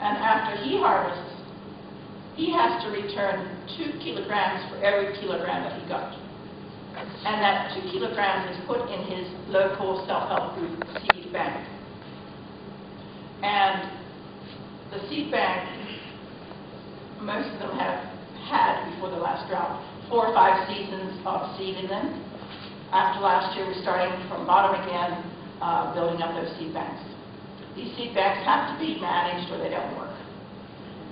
And after he harvests, he has to return 2 kilograms for every kilogram that he got. And that 2 kilograms is put in his local self-help group seed bank. And the seed bank, most of them have had, before the last drought, 4 or 5 seasons of seed in them. After last year, we're starting from bottom again, building up those seed banks. These seed banks have to be managed or they don't work.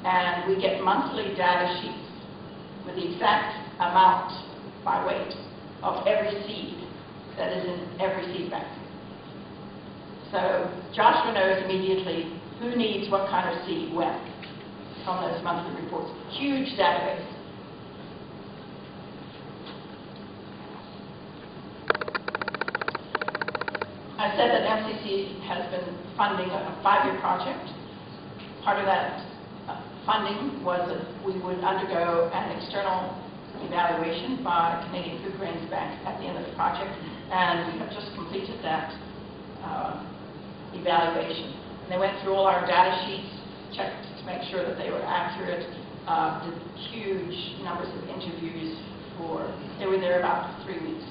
And we get monthly data sheets with the exact amount by weight of every seed that is in every seed bank. So Joshua knows immediately who needs what kind of seed when from those monthly reports. Huge database. I said that MCC has been funding a 5-year project. Part of that funding was that we would undergo an external evaluation by Canadian Food Grains Bank at the end of the project, and we have just completed that evaluation. And they went through all our data sheets, checked to make sure that they were accurate, did huge numbers of interviews they were there about 3 weeks.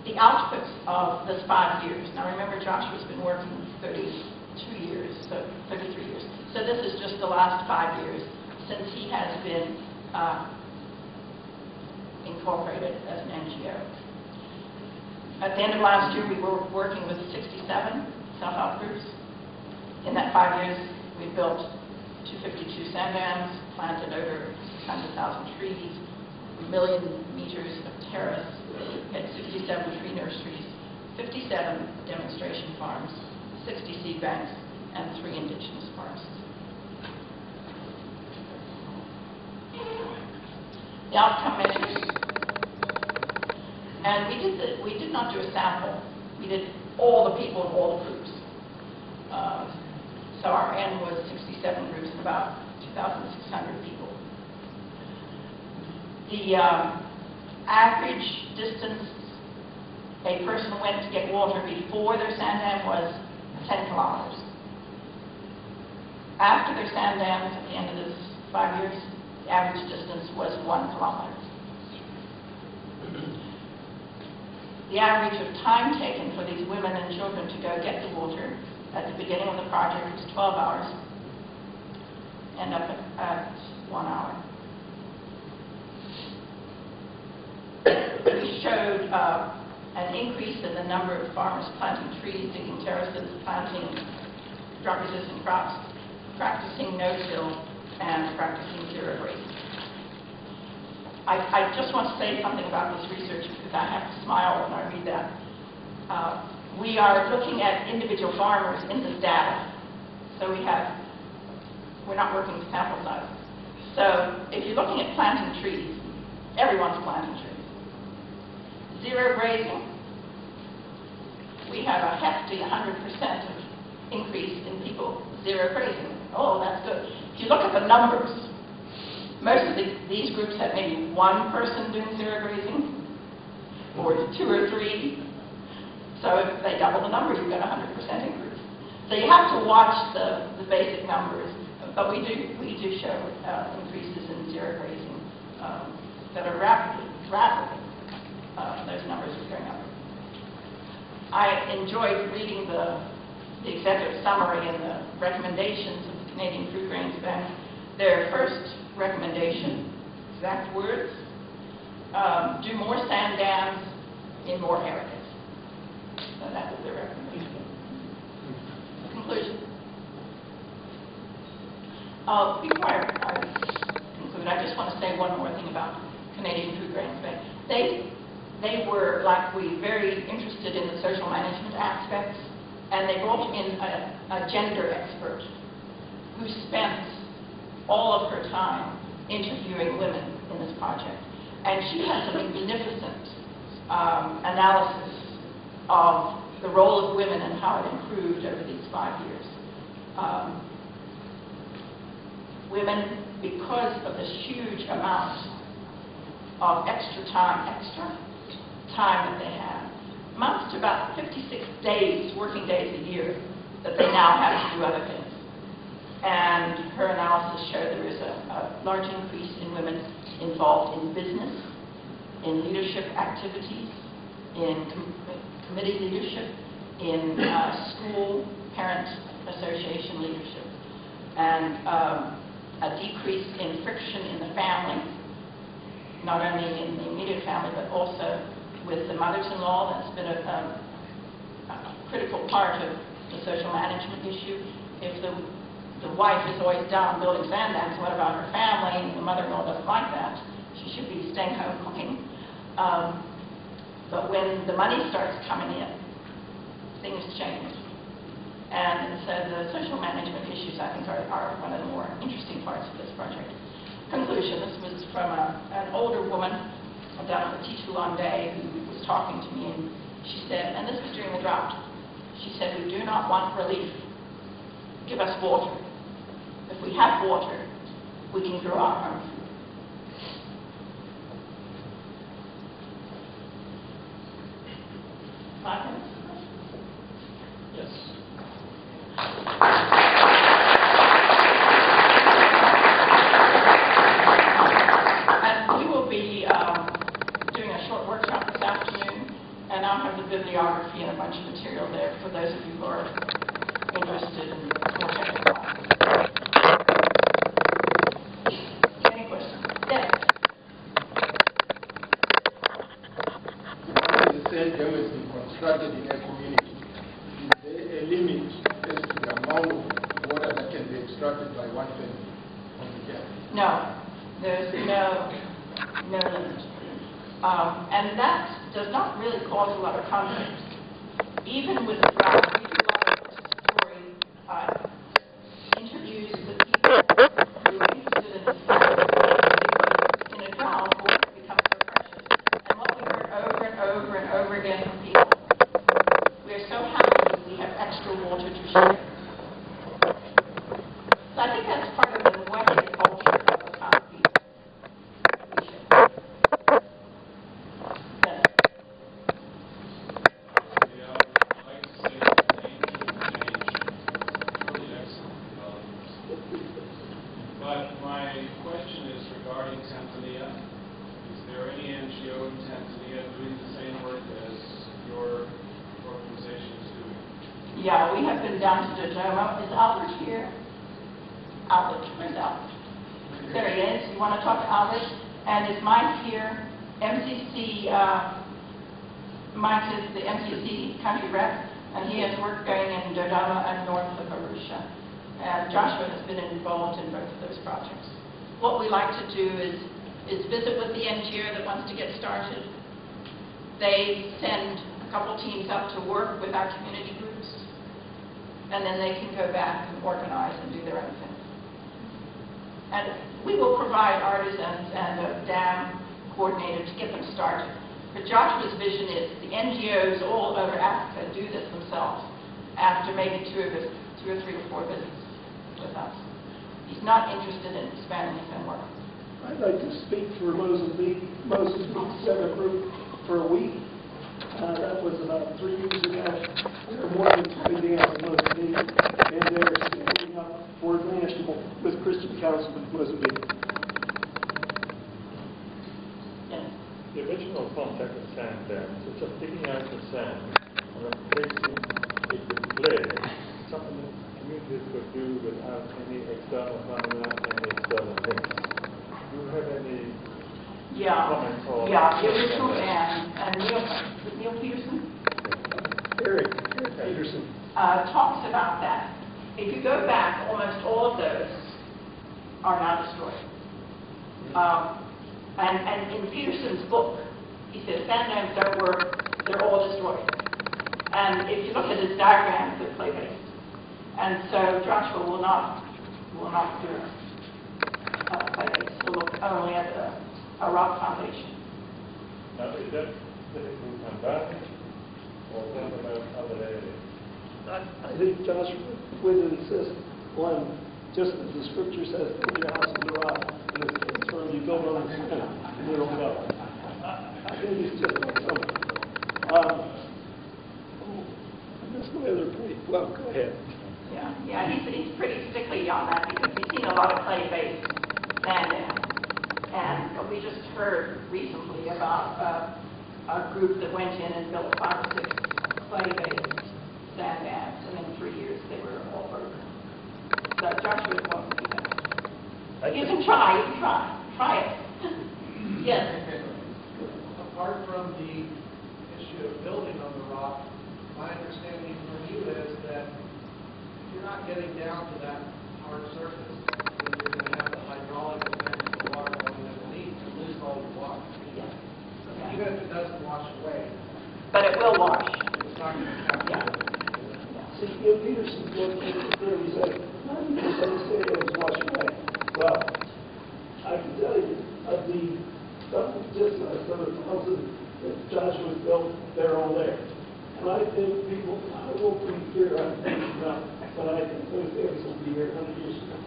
The outputs of this 5 years, now remember Joshua's been working 32 years, so 33 years. So this is just the last 5 years since he has been incorporated as an NGO. At the end of last year, we were working with 67 self-help groups. In that 5 years, we built 252 sand dams, planted over 600,000 trees, 1 million meters of terrace, had 67 tree nurseries, 57 demonstration farms, 60 seed banks, and 3 indigenous forests. The outcome measures. And we did not do a sample. We did all the people in all the groups. So our N was 67 groups and about 2,600 people. The average distance a person went to get water before their sand dam was 10 kilometers. After their sand dams, at the end of this 5 years, the average distance was 1 kilometer. The average of time taken for these women and children to go get the water at the beginning of the project was 12 hours, end up at 1 hour. We showed an increase in the number of farmers planting trees, digging terraces, planting drought-resistant crops, practicing no-till, and practicing zero grazing. I just want to say something about this research because I have to smile when I read that. We are looking at individual farmers in this data. So we're not working with sample size. So if you're looking at planting trees, everyone's planting trees. Zero grazing, we have a hefty 100% of increase in people zero grazing. Oh, that's good. If you look at the numbers, most of these groups have maybe 1 person doing zero grazing, or 2 or 3. So if they double the number, you've got a 100% increase. So you have to watch the basic numbers, but we do show increases in zero grazing that are rapidly. Those numbers are going up. I enjoyed reading the executive summary and the recommendations of the Canadian Food Grains Bank. Their first recommendation, exact words, do more sand dams in more areas. So that was their recommendation. Conclusion. Before I conclude, I just want to say one more thing about Canadian Food Grains Bank. They were, like we, very interested in the social management aspects, and they brought in a gender expert who spent all of her time interviewing women in this project. And she has a magnificent analysis of the role of women and how it improved over these 5 years. Women, because of this huge amount of extra time that they have, amounts to about 56 days, working days a year, that they now have to do other things. and her analysis showed there is a large increase in women involved in business, in leadership activities, in committee leadership, in school parent association leadership, and a decrease in friction in the family, not only in the immediate family, but also with the mothers-in-law. That's been a critical part of the social management issue. If the wife is always down building sandbags, what about her family? And the mother-in-law doesn't like that. She should be staying home cooking. But when the money starts coming in, things change. And so the social management issues, I think, are one of the more interesting parts of this project. Conclusion, this was from an older woman down at the Tichuan Bay who was talking to me, and she said, and this was during the drought, she said, we do not want relief. Give us water. If we have water, we can grow our own food. Five minutes? Yes. And we will be doing a short workshop this afternoon, and I'll have the bibliography and a bunch of material there for those of you who are interested in more technical classes. Any questions? Yes? Once the sand dam has been constructed in a community, is there a limit as to the amount of water that can be extracted by one family on the dam? No, there's no limit. And that does not really cause a lot of conflict. Even with the drought, we do a lot of participatory interviews with people who are interested in this because in a drought, water becomes so precious. And what we heard over and over and over again from people, we are so happy that we have extra water to share. So I think that's part of the Western culture of the kind of people we share. Yes. But my question is regarding Tanzania. Is there any NGO in Tanzania doing the same work as your organization is doing? Yeah, we have been down to Dodoma. Is Albert here? Albert, where's Albert? There he is. You want to talk to Albert? And is Mike here? MCC, Mike is the MCC country rep, and he has work going in Dodoma and north of Arusha. And Joshua has been involved in both of those projects. What we like to do is visit with the NGO that wants to get started. They send a couple teams up to work with our community groups, and then they can go back and organize and do their own thing. And we will provide artisans and a dam coordinator to get them started. But Joshua's vision is the NGOs all over Africa do this themselves after maybe two or three or four visits with us. He's not interested in expanding his own work. I'd like to speak for Mozambique Center Group for a week. That was about 3 years ago. There are more than 20 dams in Mozambique, and they're standing up for national with Christian Council in Mozambique. Yes. The original concept of sand dams is just digging out the sand and replacing it with clay, something that communities could do without any external funding, without any external links. Do you have any comments on the original dam, and Neil Peterson? Eric Peterson talks about that. If you go back, almost all of those are now destroyed. And in Peterson's book, he says sand dams don't work, they're all destroyed. And if you look at his diagrams, they're clay-based. And so Joshua will not do clay-based. He'll look only at a rock foundation. Now, is that specifically Tanzania or what about other areas? I think Joshua would insist on, just as the scripture says, build your house on the rock, and it's firm, you build on the sand, and it'll go. I think it's just like something. That's my other point. Well, go ahead. Yeah, he's pretty stickly on that because he lot of clay-based sand dams. And we just heard recently about a group that went in and built 5 or 6 clay-based sand dams, and in 3 years they were all broken. So Joshua won't do that. You can try, try it. Yes. Apart from the issue of building on the rock, my understanding from you is that you're not getting down to that hard surface, when you're going to have the hydraulic effect of the water going underneath to lose all the water. Yes. Even if it doesn't wash away, But it will wash. it's not going to capture Yeah. it. See, if Peterson's looked at it, he said, 90% of the was washed away. Well, I can tell you, of the stuff that's just some of the houses that Joshua's built, they're all there. And I think people, I won't be here, I think not, but I think those areas will be here 100 years from now.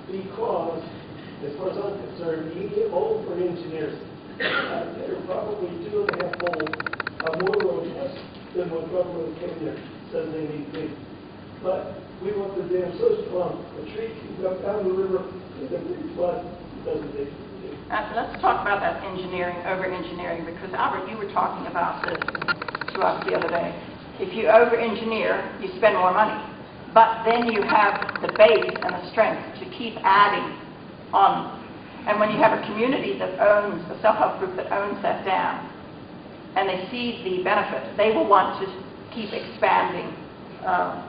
Because, as far as I'm concerned, you get old for engineers. They're probably 2.5 fold more robust than what Governor Kenya says they need to be. But we want the dam so strong, a tree can go down the river, in a big flood, it doesn't take it. Let's talk about that engineering, over-engineering, because Albert, you were talking about this to us the other day. If you over-engineer, you spend more money. But then you have the base and the strength to keep adding on. And when you have a community that owns, a self-help group that owns that dam, and they see the benefit, they will want to keep expanding,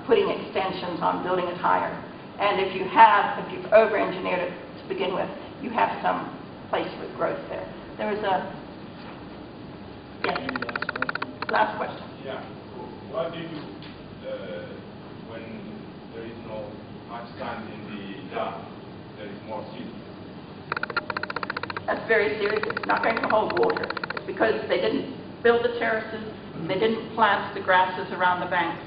putting extensions on, building it higher. And if you've over-engineered it to begin with, you have some place with growth there. There was a, yes, last question. Yeah. What do you do when there is no much sand in the dam? There is more silt. That's very serious. It's not going to hold water. It's because they didn't build the terraces, they didn't plant the grasses around the banks,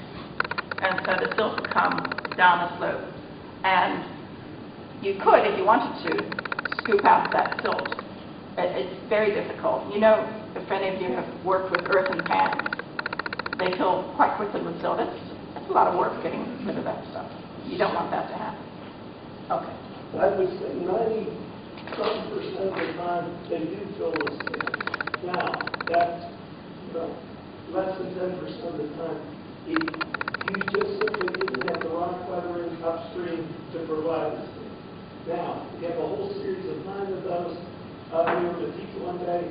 and so the silt will come down the slope. And you could, if you wanted to, scoop out that silt. It's very difficult. You know, if any of you have worked with earthen pans, they fill quite quickly with silt. It's a lot of work getting rid of that stuff. You don't want that to happen. Okay. I would say 90% of the time they do fill with sand. Now, that's less than 10% of the time. You just simply didn't have the rock weathering upstream to provide this. Now, we have a whole series of 9 of those. We were at Teak one day.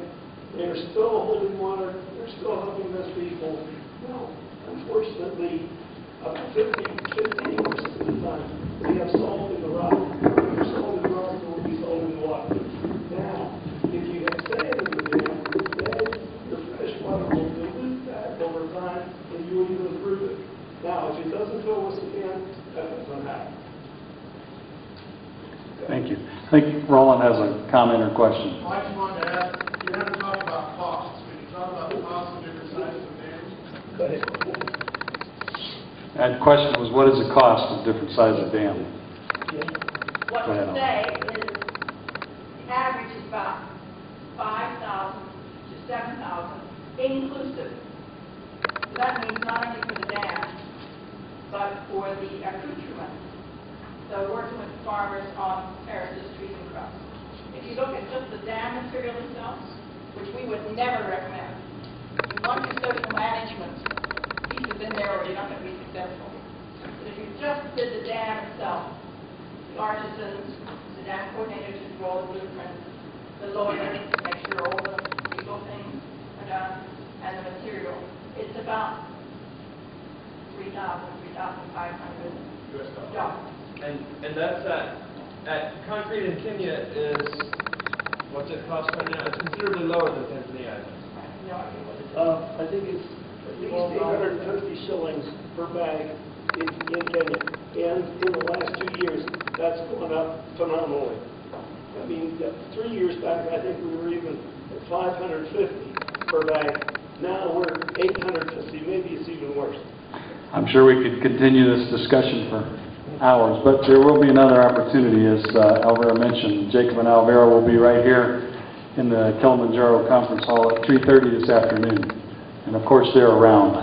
They're still holding water. They're still helping those people. No, unfortunately, 15% of the time, we have salt in the rock. Your salt in the rock will be salt in the water. Now, if you have sand in the dam, then your fresh water will dilute that over time, and you will even improve it. Now, if it doesn't fill with sand, that doesn't happen. Thank you. I think Roland has a comment or question. I just wanted to ask, you have to talk about costs. Can you talk about the costs of different sizes of dams? Go ahead. And the question was, what is the cost of different sizes of dam? What Go ahead, you say is the average is about 5,000 to 7,000 inclusive. So that means not only for the dam, but for the accoutrement. So working with farmers on terraces, trees, and crops. If you look at just the dam material itself, which we would never recommend, you want your social management pieces in there or you're not going to be successful. But if you just did the dam itself, the artisans, the dam coordinator to draw the blueprints, the lawyer to make sure all the legal things are done, and the material, it's about $3,000, $3,500. And that's at concrete in Kenya is, what's it cost right now? It's considerably lower than Tanzania, I think. I think it's at least 850 shillings per bag in Kenya. And in the last 2 years, that's gone up phenomenally. I mean, 3 years back, I think we were even at 550 per bag. Now we're 850, maybe it's even worse. I'm sure we could continue this discussion for hours, but there will be another opportunity, as Alvera mentioned. Jacob and Alvera will be right here in the Kilimanjaro Conference Hall at 3:30 this afternoon. And of course, they're around.